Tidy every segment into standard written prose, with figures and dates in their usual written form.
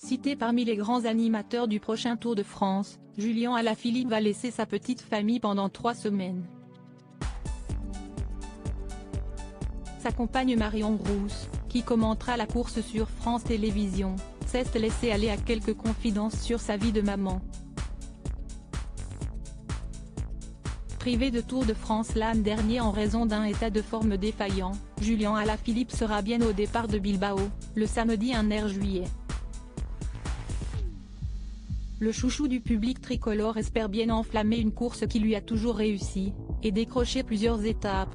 Cité parmi les grands animateurs du prochain Tour de France, Julien Alaphilippe va laisser sa petite famille pendant 3 semaines. Sa compagne Marion Rousse, qui commentera la course sur France Télévisions, s'est laissée aller à quelques confidences sur sa vie de maman. Privé de Tour de France l'an dernier en raison d'un état de forme défaillant, Julien Alaphilippe sera bien au départ de Bilbao, le samedi 1er juillet. Le chouchou du public tricolore espère bien enflammer une course qui lui a toujours réussi, et décrocher plusieurs étapes.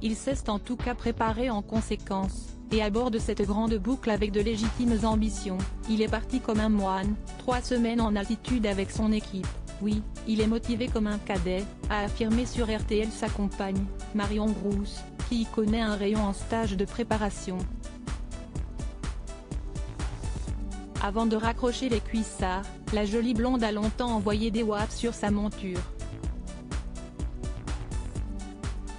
Il s'est en tout cas préparé en conséquence, et aborde cette grande boucle avec de légitimes ambitions. Il est parti comme un moine, 3 semaines en altitude avec son équipe. Oui, il est motivé comme un cadet, a affirmé sur RTL sa compagne, Marion Rousse, qui y connaît un rayon en stage de préparation. Avant de raccrocher les cuissards, la jolie blonde a longtemps envoyé des WhatsApp sur sa monture.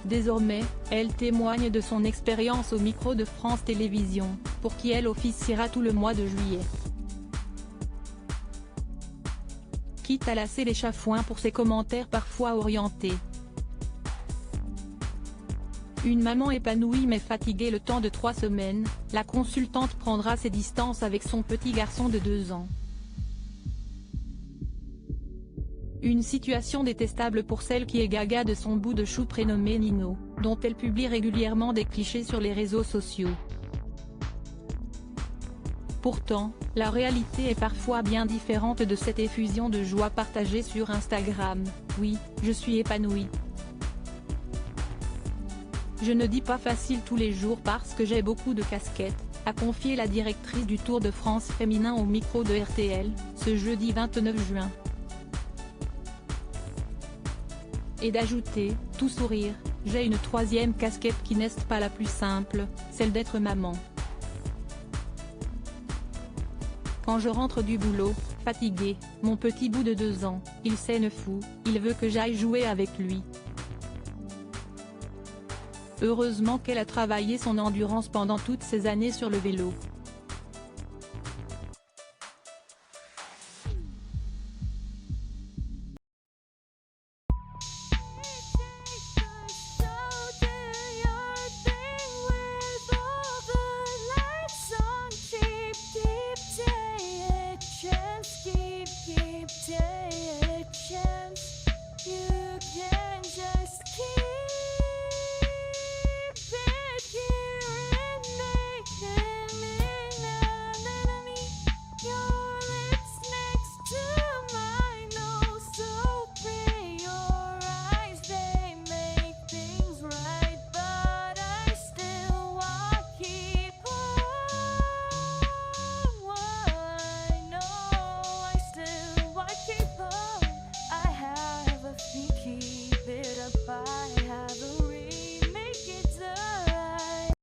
Désormais, elle témoigne de son expérience au micro de France Télévisions, pour qui elle officiera tout le mois de juillet. Quitte à lasser les chafouins pour ses commentaires parfois orientés. Une maman épanouie mais fatiguée le temps de 3 semaines, la consultante prendra ses distances avec son petit garçon de 2 ans. Une situation détestable pour celle qui est gaga de son bout de chou prénommé Nino, dont elle publie régulièrement des clichés sur les réseaux sociaux. Pourtant, la réalité est parfois bien différente de cette effusion de joie partagée sur Instagram. Oui, je suis épanouie. Je ne dis pas facile tous les jours parce que j'ai beaucoup de casquettes, a confié la directrice du Tour de France féminin au micro de RTL, ce jeudi 29 juin. Et d'ajouter, tout sourire, j'ai une 3e casquette qui n'est pas la plus simple, celle d'être maman. Quand je rentre du boulot, fatiguée, mon petit bout de 2 ans, il s'en fout, il veut que j'aille jouer avec lui. Heureusement qu'elle a travaillé son endurance pendant toutes ces années sur le vélo. Keep taking a chance. You can